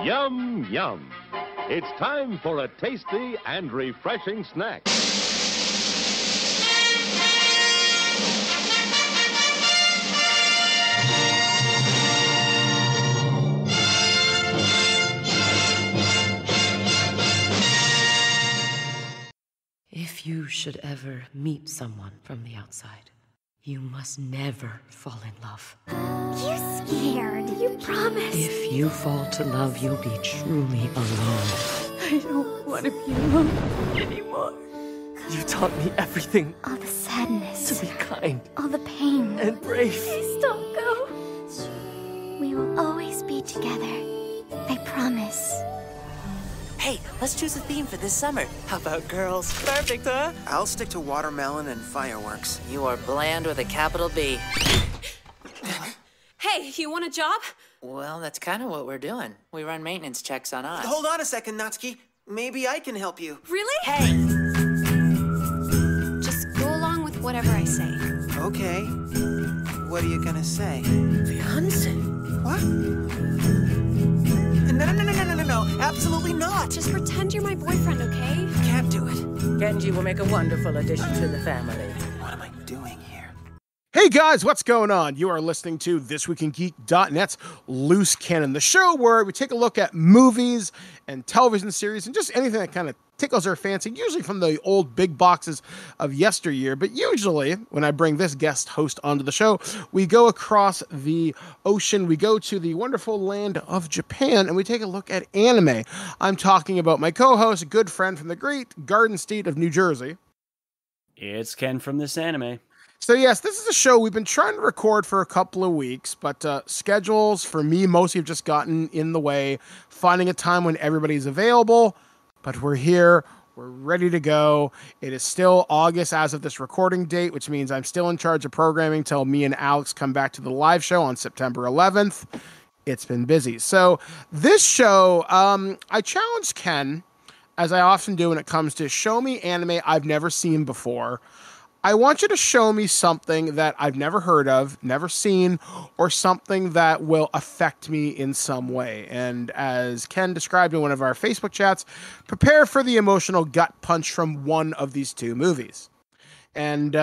Yum, yum. It's time for a tasty and refreshing snack. If you should ever meet someone from the outside, you must never fall in love. You scared, you promised. If you fall to love, you'll be truly alone. I don't want to be alone anymore. You taught me everything. All the sadness. To be kind. All the pain. And brave. Please don't go. We will always be together. I promise. Hey, let's choose a theme for this summer. How about girls? Perfect, huh? I'll stick to watermelon and fireworks. You are bland with a capital B. Hey, you want a job? Well, that's kind of what we're doing. We run maintenance checks on us. Hold on a second, Natsuki. Maybe I can help you. Really? Hey! Just go along with whatever I say. Okay. What are you gonna say? Fiance? What? No, absolutely not. Just pretend you're my boyfriend, okay? Can't do it. Genji will make a wonderful addition to the family. What am I doing here? Hey guys, what's going on? You are listening to ThisWeekInGeek.net's Loose Cannon, the show where we take a look at movies and television series and just anything that kind of tickles our fancy, usually from the old big boxes of yesteryear. But usually, when I bring this guest host onto the show, we go across the ocean, we go to the wonderful land of Japan, and we take a look at anime. I'm talking about my co-host, a good friend from the great Garden State of New Jersey. It's Ken from This Anime. So yes, this is a show we've been trying to record for a couple of weeks, but schedules for me mostly have just gotten in the way, finding a time when everybody's available. But we're here, we're ready to go. It is still August as of this recording date, which means I'm still in charge of programming till me and Alex come back to the live show on September 11th. It's been busy. So this show, I challenged Ken, as I often do when it comes to show me anime I've never seen before. I want you to show me something that I've never heard of, never seen, or something that will affect me in some way. And as Ken described in one of our Facebook chats, prepare for the emotional gut punch from one of these two movies. And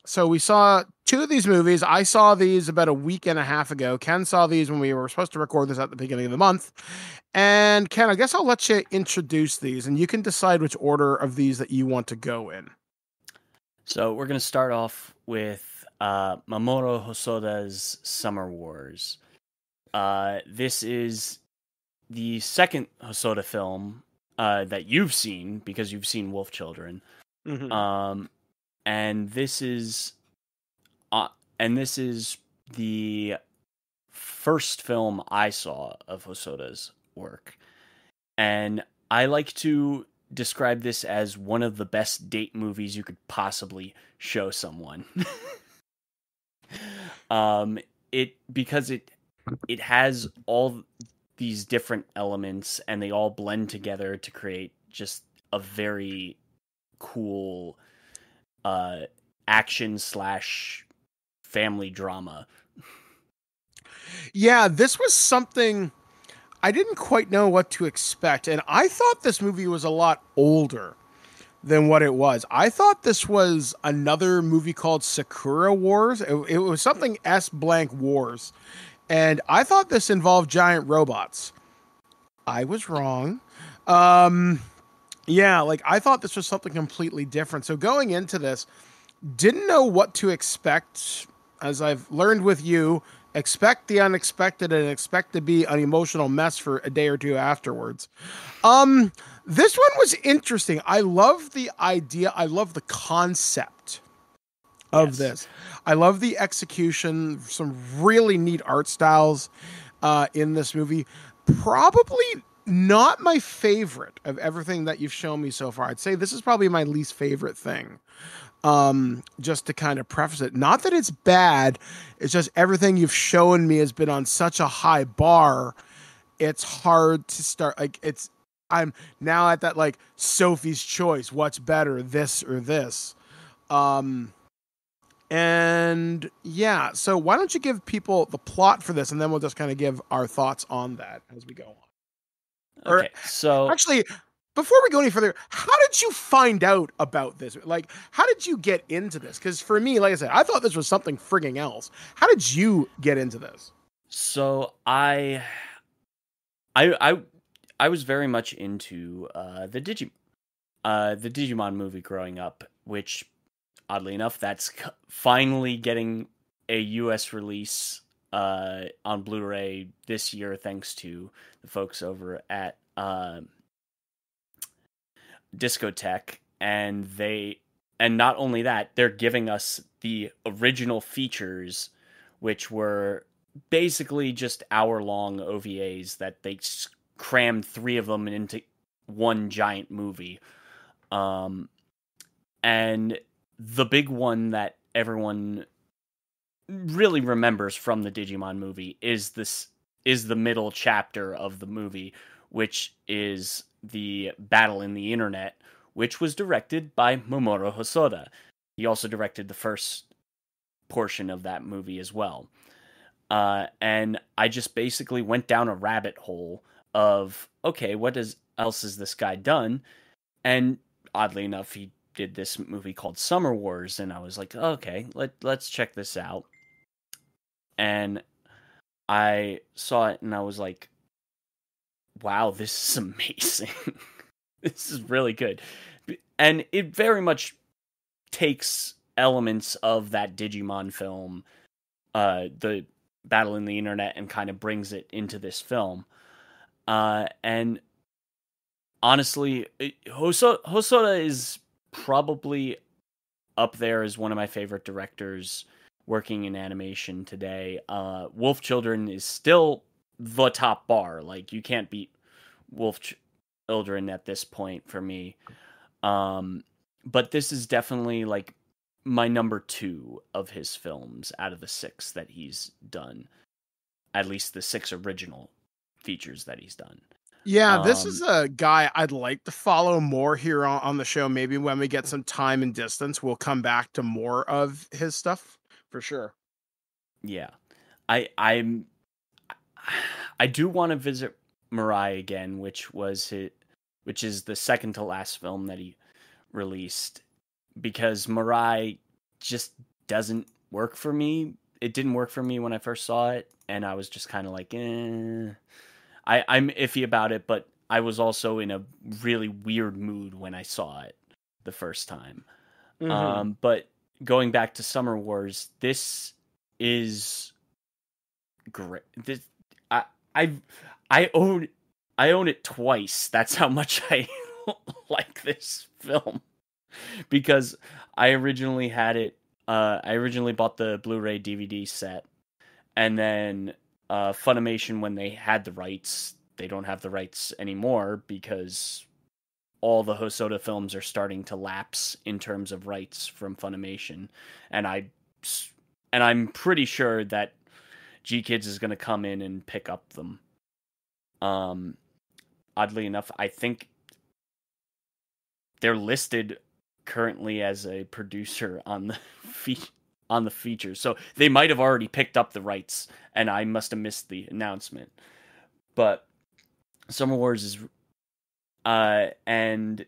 so we saw two of these movies. I saw these about a week and a half ago. Ken saw these when we were supposed to record this at the beginning of the month. And Ken, I guess I'll let you introduce these, and you can decide which order of these that you want to go in. So we're going to start off with Mamoru Hosoda's Summer Wars. This is the second Hosoda film that you've seen, because you've seen Wolf Children. Mm-hmm. And this is the first film I saw of Hosoda's work. And I like to describe this as one of the best date movies you could possibly show someone. Because it has all these different elements and they all blend together to create just a very cool action / family drama. Yeah, this was something I didn't quite know what to expect, and I thought this movie was a lot older than what it was. I thought this was another movie called Sakura Wars. It was something S blank Wars, and I thought this involved giant robots. I was wrong. Yeah, like I thought this was something completely different. So going into this, didn't know what to expect. As I've learned with you, expect the unexpected and expect to be an emotional mess for a day or two afterwards. This one was interesting. I love the idea. I love the concept of this. I love the execution, some really neat art styles in this movie. Probably not my favorite of everything that you've shown me so far. I'd say this is probably my least favorite thing. Just to kind of preface it, not that it's bad, it's just everything you've shown me has been on such a high bar. It's hard to start. I'm now at that like Sophie's choice. What's better, this or this? And yeah, so why don't you give people the plot for this, and then we'll just kind of give our thoughts on that as we go on. Or Okay, so actually, before we go any further, how did you find out about this? Like, how did you get into this? Because for me, like I said, I thought this was something frigging else. How did you get into this? so I was very much into the Digimon movie growing up, which oddly enough, that's finally getting a US release on Blu-ray this year, thanks to the folks over at Discotech, and not only that, they're giving us the original features, which were basically just hour-long OVAs that they crammed 3 of them into one giant movie. And the big one that everyone really remembers from the Digimon movie is the middle chapter of the movie, which is the battle in the internet, which was directed by Mamoru Hosoda. He also directed the first portion of that movie as well. And I just basically went down a rabbit hole of, okay, what else has this guy done? And oddly enough, he did this movie called Summer Wars, and I was like, okay, let's check this out. And I saw it, and I was like, wow, this is amazing. This is really good. And it very much takes elements of that Digimon film, the battle in the internet, and kind of brings it into this film. And honestly, Hosoda is probably up there as one of my favorite directors working in animation today. Wolf Children is still the top bar. Like, you can't beat Wolf Children at this point for me. But this is definitely like my number 2 of his films out of the 6 that he's done. At least the 6 original features that he's done. Yeah, this is a guy I'd like to follow more here on the show. Maybe when we get some time and distance, we'll come back to more of his stuff for sure. Yeah, I do want to visit Mirai again, which is the second to last film that he released, because Mirai just doesn't work for me. It didn't work for me when I first saw it, and I was just kind of like, I'm iffy about it, but I was also in a really weird mood when I saw it the first time. Mm-hmm. But going back to Summer Wars, this is great. I own it twice. That's how much I like this film, because I originally had it. I originally bought the Blu-ray DVD set, and then Funimation, when they had the rights, they don't have the rights anymore because all the Hosoda films are starting to lapse in terms of rights from Funimation, and I'm pretty sure that G-Kids is going to come in and pick up them. Oddly enough, I think they're listed currently as a producer on the feature, so they might have already picked up the rights, and I must have missed the announcement. But Summer Wars is, and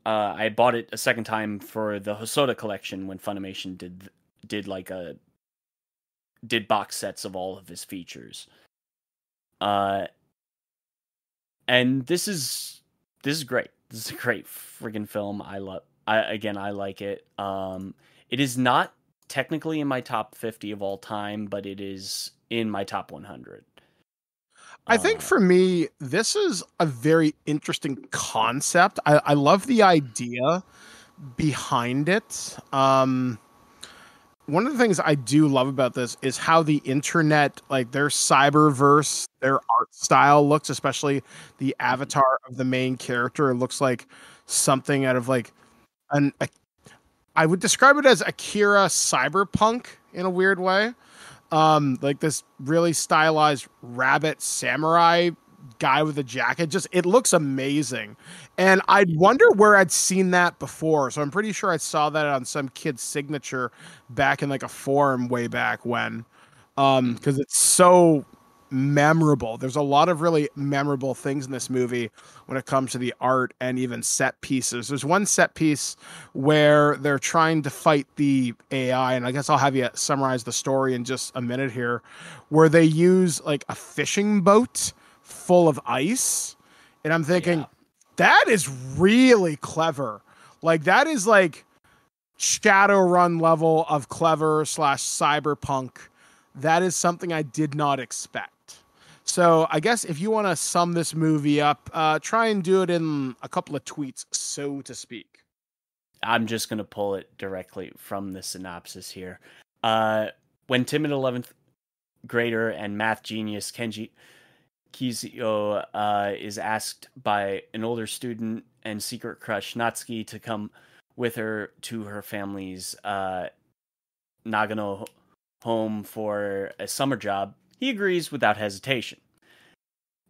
I bought it a second time for the Hosoda collection when Funimation did box sets of all of his features. And this is great. This is a great friggin' film. I like it. It is not technically in my top 50 of all time, but it is in my top 100. I think for me, this is a very interesting concept. I love the idea behind it. One of the things I do love about this is how the internet, like their cyberverse, their art style looks, especially the avatar of the main character. It looks like something out of like I would describe it as Akira cyberpunk in a weird way. Like this really stylized rabbit samurai guy with a jacket. It looks amazing. And I'd wonder where I'd seen that before. So I'm pretty sure I saw that on some kid's signature back in like a forum way back when. Because it's so memorable. There's a lot of really memorable things in this movie when it comes to the art and even set pieces. There's one set piece where they're trying to fight the AI, and I guess I'll have you summarize the story in just a minute here, where they use like a fishing boat full of ice. And I'm thinking, that is really clever. Like, that is like Shadowrun level of clever / cyberpunk. That is something I did not expect. So I guess if you want to sum this movie up, try and do it in a couple of tweets, so to speak. I'm just going to pull it directly from the synopsis here. When timid 11th grader and math genius Kenji Kizuo is asked by an older student and secret crush Natsuki to come with her to her family's Nagano home for a summer job, he agrees without hesitation.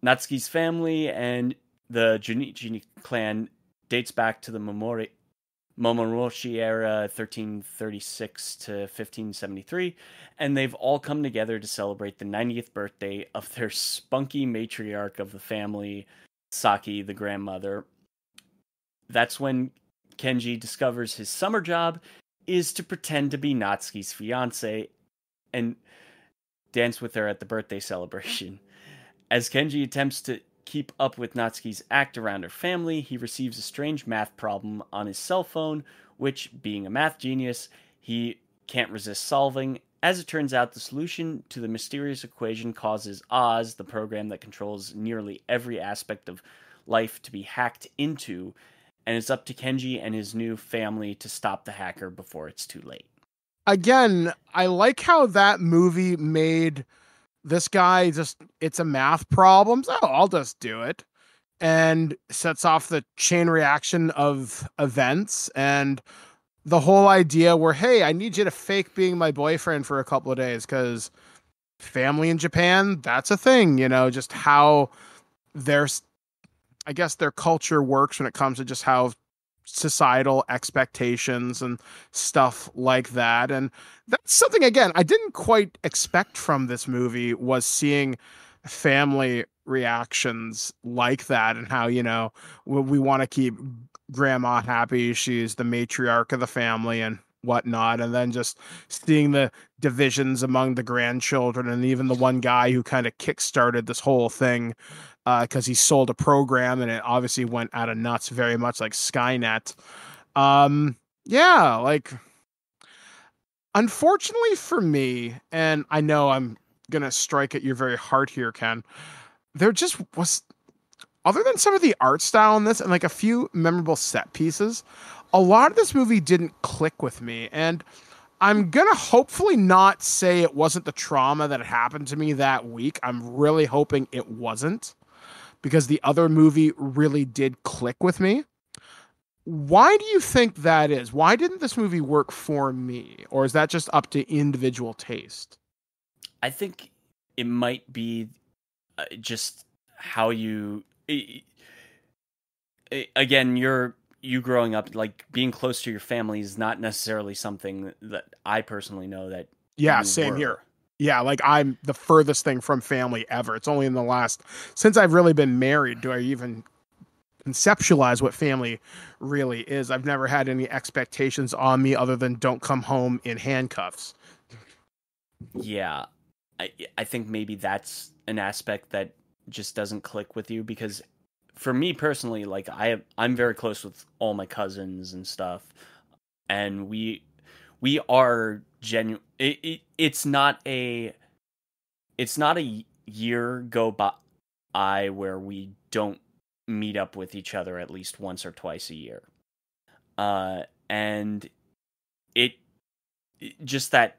Natsuki's family and the Junichi clan dates back to the Momoroshi era, 1336 to 1573, and they've all come together to celebrate the 90th birthday of their spunky matriarch of the family, Saki, the grandmother. That's when Kenji discovers his summer job is to pretend to be Natsuki's fiancé and dance with her at the birthday celebration. As Kenji attempts to keep up with Natsuki's act around her family, he receives a strange math problem on his cell phone, which, being a math genius, he can't resist solving. As it turns out, the solution to the mysterious equation causes Oz, the program that controls nearly every aspect of life, to be hacked into, and it's up to Kenji and his new family to stop the hacker before it's too late. Again, I like how that movie made this guy it's a math problem. So I'll just do it. And sets off the chain reaction of events and the whole idea where, hey, I need you to fake being my boyfriend for a couple of days because family in Japan, that's a thing, just how their culture works when it comes to just how societal expectations and stuff like that. And that's something, again, I didn't quite expect from this movie, was seeing family reactions like that and how, we want to keep grandma happy. She's the matriarch of the family and whatnot. And then just seeing the divisions among the grandchildren and even the one guy who kind of kickstarted this whole thing because he sold a program and it obviously went out of nuts, very much like Skynet. Unfortunately for me, and I know I'm going to strike at your very heart here, Ken, there just was, other than some of the art style in this and like a few memorable set pieces, a lot of this movie didn't click with me. And I'm going to hopefully not say it wasn't the trauma that happened to me that week. I'm really hoping it wasn't, because the other movie really did click with me. Why do you think that is? Why didn't this movie work for me? Or is that just up to individual taste? I think it might be just how you... Again, you growing up, like being close to your family is not necessarily something that I personally know that. Yeah, same here. Yeah, like I'm the furthest thing from family ever. It's only in the since I've really been married, do I even conceptualize what family really is. I've never had any expectations on me other than don't come home in handcuffs. Yeah, I think maybe that's an aspect that just doesn't click with you, because for me personally, like I'm very close with all my cousins and stuff, and we are genuine. It's not a year go by where we don't meet up with each other at least once or twice a year, and it just that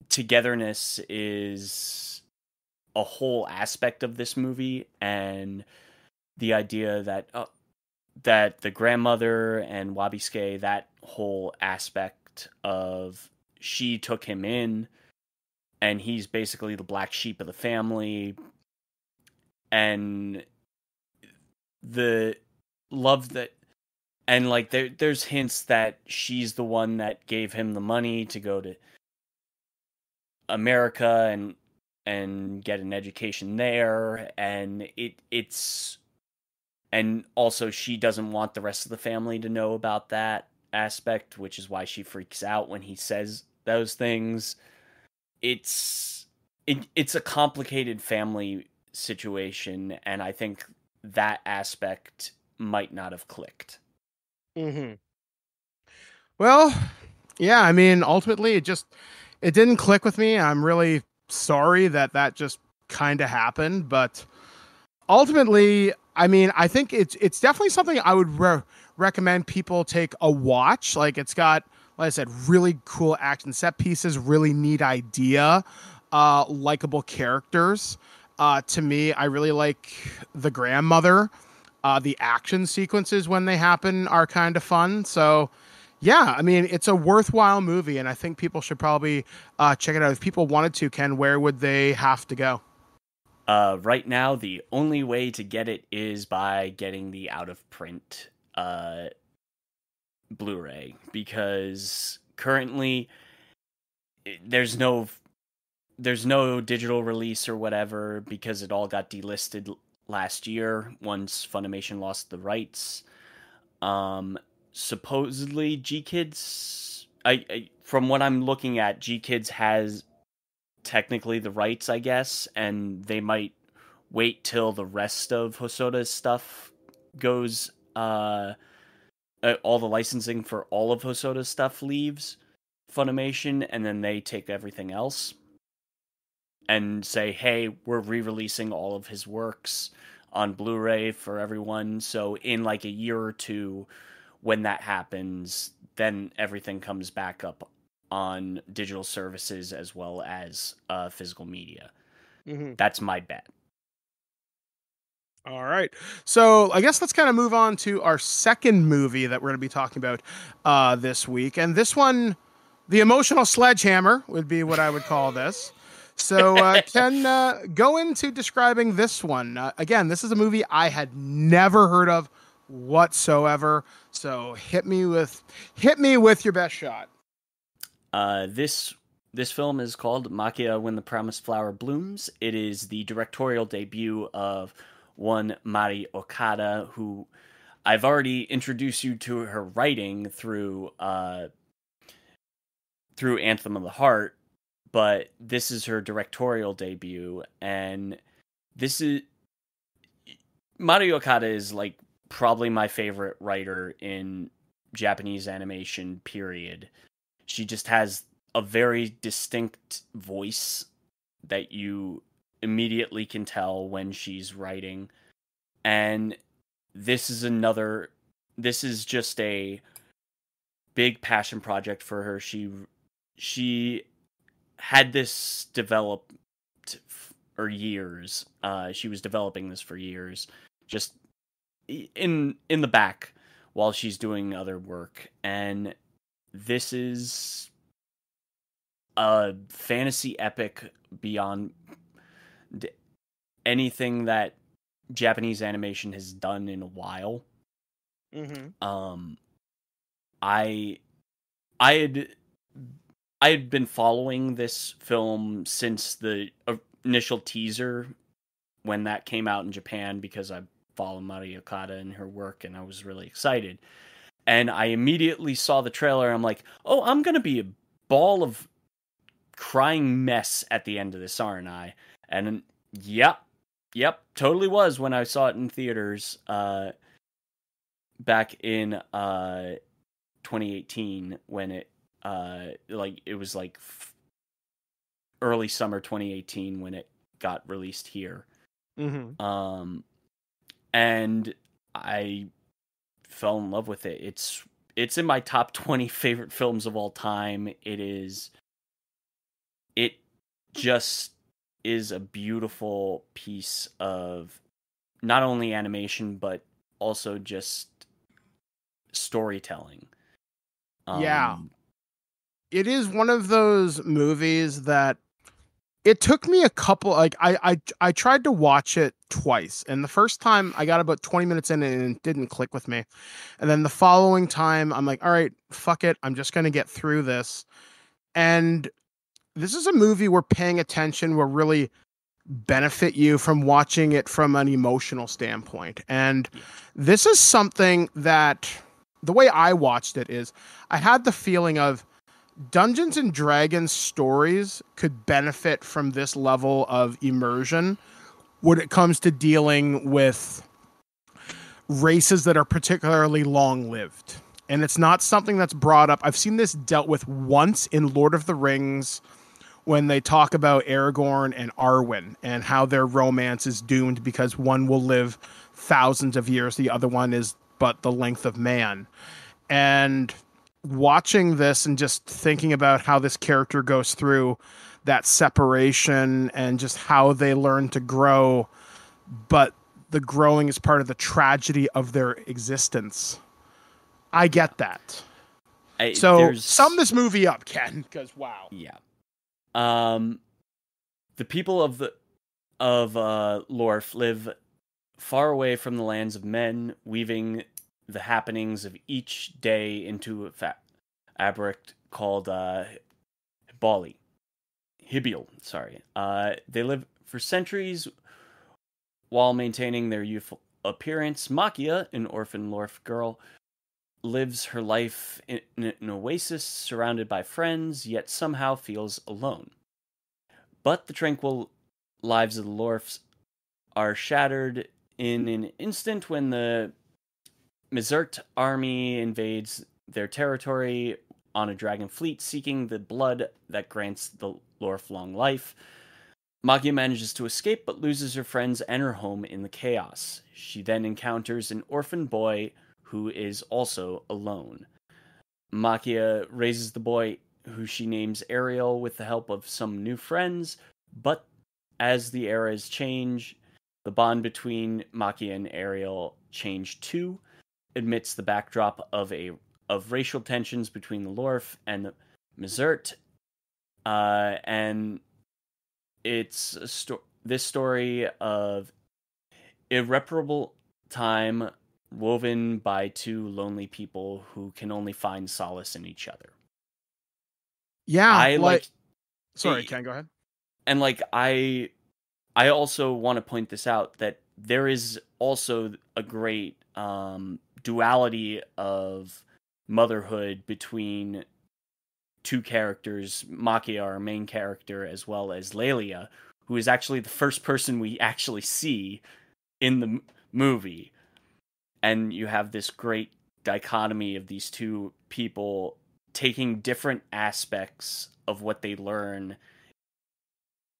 togetherness is a whole aspect of this movie, and the idea that that the grandmother and Wabisuke, that whole aspect of she took him in and he's basically the black sheep of the family, and the love that, and like there's hints that she's the one that gave him the money to go to America, and and get an education there, and it's and also she doesn't want the rest of the family to know about that aspect, which is why she freaks out when he says those things. It's a complicated family situation, and I think that aspect might not have clicked. Mm-hmm. Well, yeah, I mean, ultimately, it didn't click with me. I'm really sorry that just kind of happened, but ultimately, I mean, I think it's definitely something I would recommend people take a watch. Like, it's got, like I said, really cool action set pieces, really neat idea, likable characters. To me, I really like the grandmother. The action sequences when they happen are kind of fun. So, yeah, I mean, it's a worthwhile movie, and I think people should probably check it out. If people wanted to, Ken, where would they have to go? Right now, the only way to get it is by getting the out-of-print Blu-ray, because currently there's no digital release or whatever, because it all got delisted last year once Funimation lost the rights. Supposedly GKids, from what I'm looking at, GKids has technically the rights, I guess, and they might wait till the rest of Hosoda's stuff goes, all the licensing for all of Hosoda's stuff leaves Funimation, and then they take everything else and say, hey, we're re-releasing all of his works on Blu-ray for everyone. So in like a year or two, when that happens, then everything comes back up on digital services as well as physical media. Mm-hmm. That's my bet. All right. So I guess let's kind of move on to our second movie that we're going to be talking about this week. And this one, the emotional sledgehammer would be what I would call this. So Ken, go into describing this one. Again, this is a movie I had never heard of whatsoever. So hit me with your best shot. This film is called Makia When the Promised Flower Blooms. It is the directorial debut of one Mari Okada, who I've already introduced you to her writing through Anthem of the Heart, but this is her directorial debut, and Mari Okada is like probably my favorite writer in Japanese animation, period. She just has a very distinct voice that you immediately can tell when she's writing. And this is just a big passion project for her. She had this developed for years. She was developing this for years, just in the back while she's doing other work. And this is a fantasy epic beyond anything that Japanese animation has done in a while. Mm-hmm. I had been following this film since the initial teaser when that came out in Japan, because I follow Mari Okada and her work, and I was really excited. And I immediately saw the trailer. I'm like, oh, I'm going to be a ball of crying mess at the end of this, aren't I? And yep, totally was when I saw it in theaters back in 2018, when it was early summer 2018 when it got released here. Mm-hmm. And I fell in love with it. It's in my top 20 favorite films of all time. It just is a beautiful piece of not only animation but also just storytelling. Yeah. It is one of those movies that it took me a couple, I tried to watch it twice, and the first time I got about 20 minutes in and it didn't click with me. And then the following time I'm like, all right, fuck it, I'm just going to get through this. And this is a movie where paying attention will really benefit you from watching it from an emotional standpoint. And this is something that the way I watched it is I had the feeling of Dungeons and Dragons stories could benefit from this level of immersion when it comes to dealing with races that are particularly long-lived. And it's not something that's brought up. I've seen this dealt with once in Lord of the Rings when they talk about Aragorn and Arwen and how their romance is doomed because one will live thousands of years, the other one is but the length of man. And watching this and just thinking about how this character goes through that separation and just how they learn to grow, but the growing is part of the tragedy of their existence. I get that. So sum this movie up, Ken, because wow. Yeah. The people of Lorf live far away from the lands of men, weaving the happenings of each day into a fabric called Hibial. Sorry. They live for centuries while maintaining their youthful appearance. Makia, an orphan Lorf girl, lives her life in an oasis surrounded by friends, yet somehow feels alone. But the tranquil lives of the Lorfs are shattered in an instant when the Mizert army invades their territory on a dragon fleet, seeking the blood that grants the Lorf long life. Magia manages to escape, but loses her friends and her home in the chaos. She then encounters an orphan boy who is also alone. Magia raises the boy, who she names Ariel, with the help of some new friends, but as the eras change, the bond between Magia and Ariel change too, amidst the backdrop of racial tensions between the Lorf and the Mizert, and it's this story of irreparable time woven by two lonely people who can only find solace in each other. Yeah, sorry, Ken, go ahead. And I also want to point this out that there is also a great duality of motherhood between two characters, Makia, our main character, as well as Lelia, who is actually the first person we actually see in the movie. And you have this great dichotomy of these two people taking different aspects of what they learn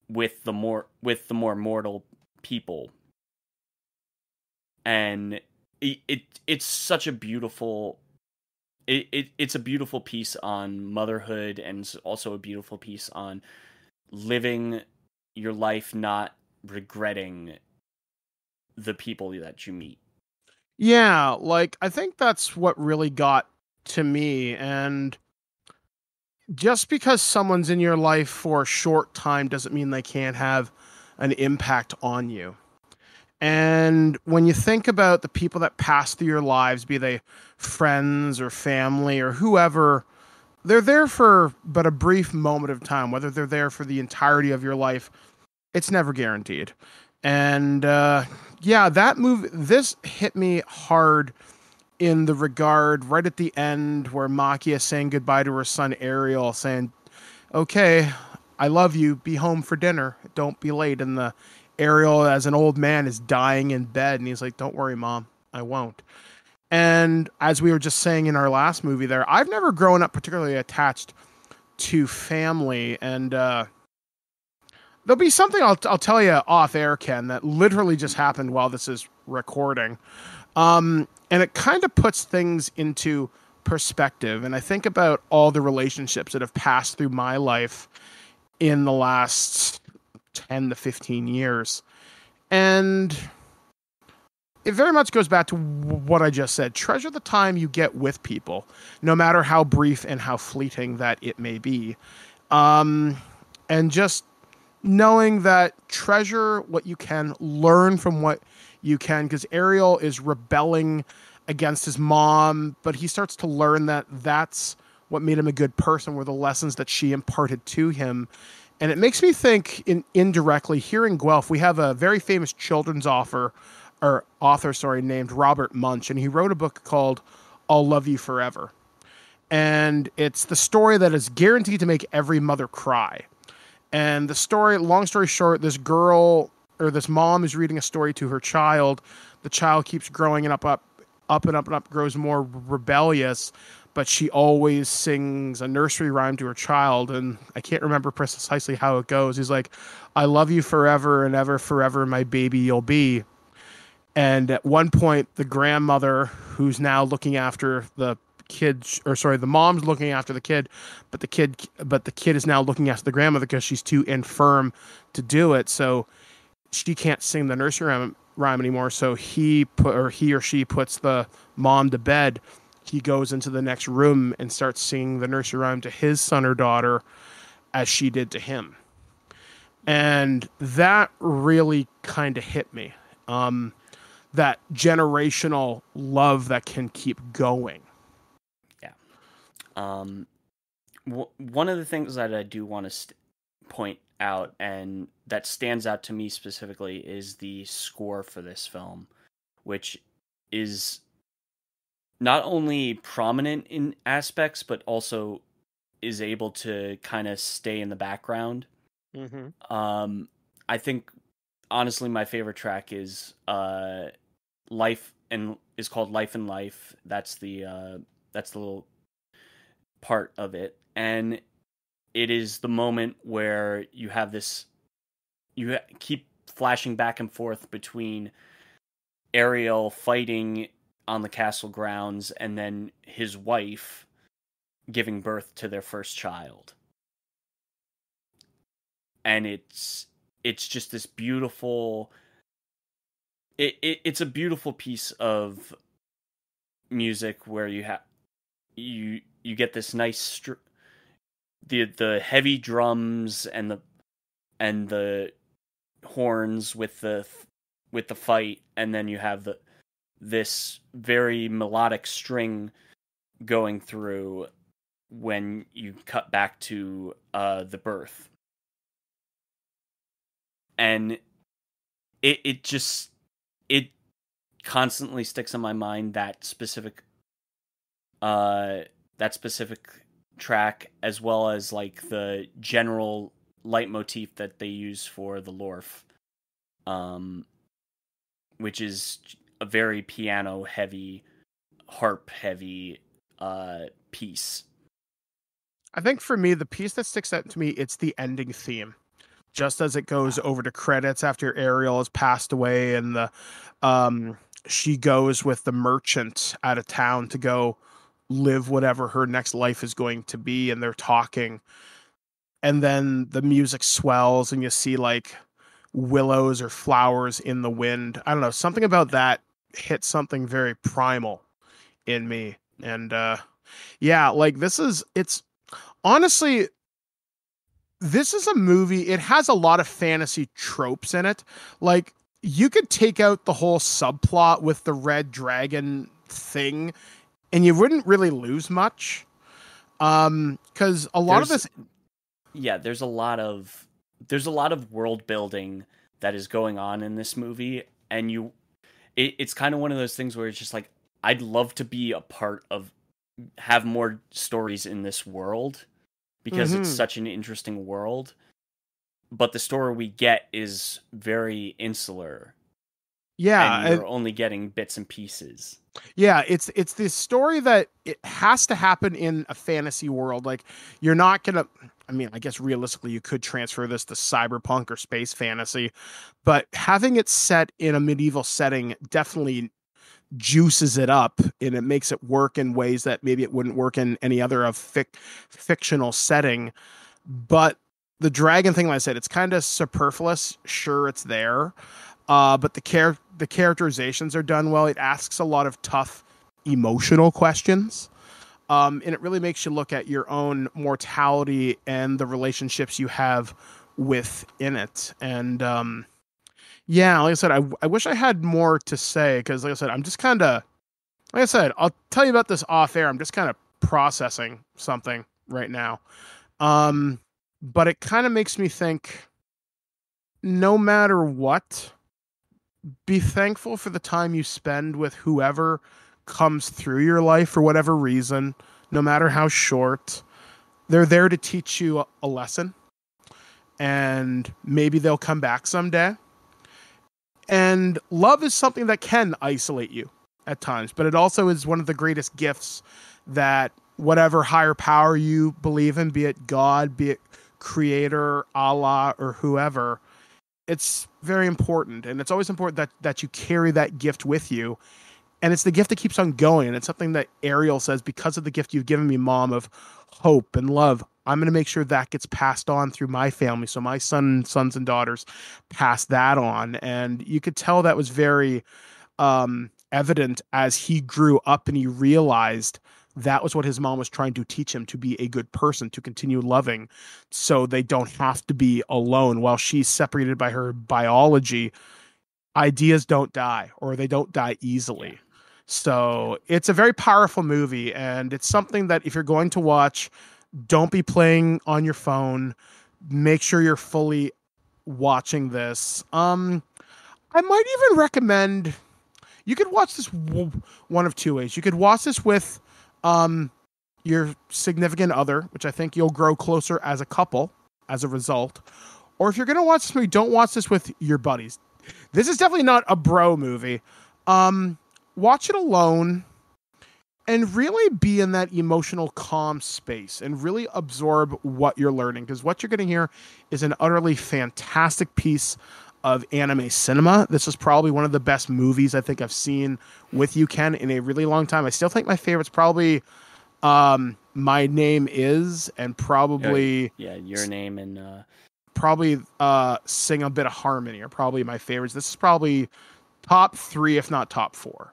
with the more mortal people. And it's such a beautiful it's a beautiful piece on motherhood, and also a beautiful piece on living your life not regretting the people that you meet. Yeah, I think that's what really got to me. And just because someone's in your life for a short time doesn't mean they can't have an impact on you. And when you think about the people that pass through your lives, be they friends or family or whoever, they're there for but a brief moment of time. Whether they're there for the entirety of your life, it's never guaranteed. And that movie, this hit me hard in the regard right at the end where Makia is saying goodbye to her son Ariel, saying, "Okay, I love you. Be home for dinner. Don't be late." And the Ariel, as an old man, is dying in bed, and he's like, "Don't worry, Mom, I won't." And as we were just saying in our last movie there, I've never grown up particularly attached to family, and there'll be something I'll tell you off air, Ken, that literally just happened while this is recording. And it kind of puts things into perspective. And I think about all the relationships that have passed through my life in the last 10 to 15 years. And it very much goes back to what I just said. Treasure the time you get with people, no matter how brief and how fleeting that it may be. And just knowing that treasure what you can, learn from what you can, because Ariel is rebelling against his mom, but he starts to learn that that's what made him a good person were the lessons that she imparted to him. And it makes me think indirectly here in Guelph, we have a very famous children's author, named Robert Munch, and he wrote a book called I'll Love You Forever. And it's the story that is guaranteed to make every mother cry. And the story, long story short, this mom is reading a story to her child. The child keeps growing and up, grows more rebellious, but she always sings a nursery rhyme to her child, and I can't remember precisely how it goes. He's like, I love you forever and ever, forever, my baby you'll be. And at one point, the grandmother, who's now looking after the mom's looking after the kid, but the kid is now looking after the grandmother because she's too infirm to do it. So she can't sing the nursery rhyme anymore. So he or she puts the mom to bed. He goes into the next room and starts singing the nursery rhyme to his son or daughter as she did to him. And that really kind of hit me. That generational love that can keep going. Yeah. One of the things that I do want to point out, and that stands out to me specifically, is the score for this film, which is not only prominent in aspects, but also is able to kind of stay in the background. Mm-hmm. I think, honestly, my favorite track is Life and is called Life and Life. That's the little part of it, and it is the moment where you have this. You keep flashing back and forth between Ariel fighting on the castle grounds and then his wife giving birth to their first child, and it's just this beautiful. It's a beautiful piece of music where you get this nice the heavy drums and the horns with the fight, and then you have this very melodic string going through when you cut back to the birth, and it constantly sticks in my mind, that specific track, as well as like the general leitmotif that they use for the Lorf, which is a very piano heavy, harp heavy piece. I think for me, the piece that sticks out to me, it's the ending theme. Just as it goes over to credits after Ariel has passed away, and she goes with the merchant out of town to go live whatever her next life is going to be, and they're talking, and then the music swells and you see like willows or flowers in the wind. I don't know, something about that hit something very primal in me. And like honestly, this is a movie, it has a lot of fantasy tropes in it. Like, you could take out the whole subplot with the red dragon thing and you wouldn't really lose much. Because a lot of this... Yeah, there's a lot of world building that is going on in this movie, and it's kind of one of those things where it's just like, I'd love to be a part of, have more stories in this world, because it's such an interesting world. But the story we get is very insular. Yeah, and you're only getting bits and pieces. Yeah, it's this story that it has to happen in a fantasy world. Like, you're not gonna... I mean, I guess realistically you could transfer this to cyberpunk or space fantasy, but having it set in a medieval setting definitely juices it up, and it makes it work in ways that maybe it wouldn't work in any other fictional setting. But the dragon thing, like I said, it's kind of superfluous. Sure, it's there, but the characterizations are done well. It asks a lot of tough emotional questions. And it really makes you look at your own mortality and the relationships you have within it. And yeah, like I said, I wish I had more to say, because like I said, I'm just kind of, like I said, I'll tell you about this off air. I'm just kind of processing something right now. But it kind of makes me think, no matter what, be thankful for the time you spend with whoever comes through your life for whatever reason, no matter how short. They're there to teach you a lesson, and maybe they'll come back someday. And love is something that can isolate you at times, but it also is one of the greatest gifts that whatever higher power you believe in, be it God, be it Creator, Allah, or whoever, it's very important. And it's always important that you carry that gift with you. And it's the gift that keeps on going. And it's something that Ariel says, because of the gift you've given me, Mom, of hope and love, I'm going to make sure that gets passed on through my family. So my sons and daughters pass that on. And you could tell that was very evident as he grew up and he realized that was what his mom was trying to teach him, to be a good person, to continue loving, so they don't have to be alone. While she's separated by her biology, ideas don't die, or they don't die easily. So it's a very powerful movie, and it's something that if you're going to watch, don't be playing on your phone. Make sure you're fully watching this. I might even recommend, you could watch this one of two ways. You could watch this with your significant other, which I think you'll grow closer as a couple as a result. Or if you're going to watch this movie, don't watch this with your buddies. This is definitely not a bro movie. Watch it alone and really be in that emotional calm space and really absorb what you're learning, because what you're getting here is an utterly fantastic piece of anime cinema. This is probably one of the best movies I think I've seen with you, Ken, in a really long time. I still think my favorite's probably My Name Is, and probably Your Name, and probably Sing a Bit of Harmony are probably my favorites. This is probably top 3, if not top 4,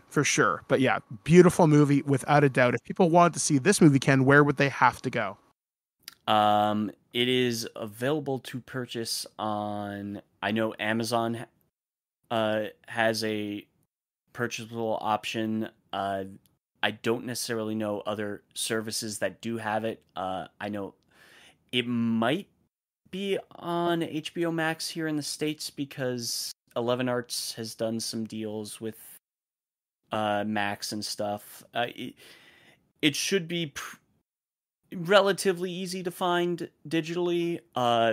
for sure. But yeah, beautiful movie without a doubt. If people wanted to see this movie, Ken, where would they have to go? It is available to purchase on, I know Amazon has a purchasable option. I don't necessarily know other services that do have it. I know it might be on HBO Max here in the States, because 11 Arts has done some deals with Max and stuff. It should be relatively easy to find digitally.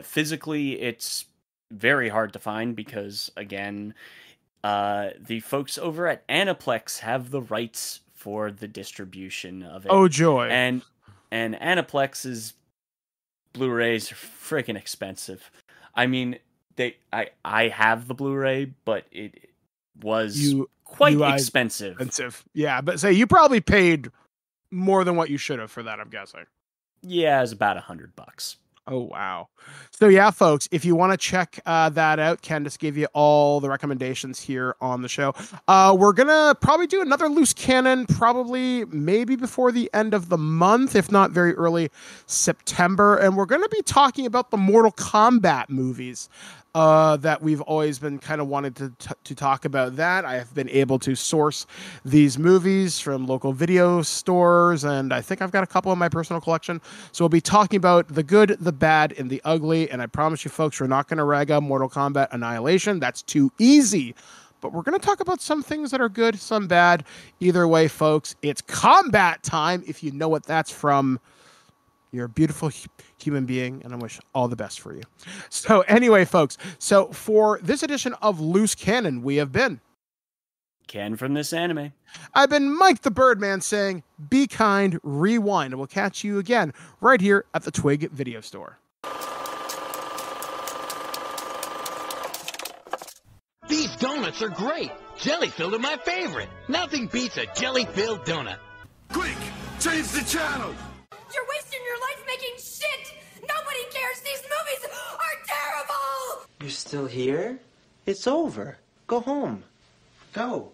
Physically, it's very hard to find because, again, the folks over at Aniplex have the rights for the distribution of it. Oh, joy. And Aniplex's Blu-rays are freaking expensive. I mean, I have the Blu-ray, but it was quite expensive. Yeah, but say you probably paid more than what you should have for that, I'm guessing. Yeah, it was about $100. Oh, wow. So yeah, folks, if you want to check that out, Ken just gave you all the recommendations here on the show. We're going to probably do another Loose Cannon, probably maybe before the end of the month, if not very early September. And we're going to be talking about the Mortal Kombat movies that we've always been kind of wanted to talk about. That I have been able to source these movies from local video stores, and I think I've got a couple in my personal collection. So we'll be talking about the good, the bad, and the ugly. And I promise you, folks, we're not going to rag on Mortal Kombat Annihilation. That's too easy. But we're going to talk about some things that are good, some bad. Either way, folks, it's combat time. If you know what that's from, you're a beautiful human being, and I wish all the best for you. So anyway, folks, so for this edition of Loose Cannon, we have been Ken from This Anime. I've been Mike the Birdman saying, be kind, rewind, and we'll catch you again right here at the Twig Video Store. These donuts are great. Jelly-filled are my favorite. Nothing beats a jelly-filled donut. Quick, change the channel. You're wasting your life making shit! Nobody cares! These movies are terrible! You're still here? It's over. Go home. Go.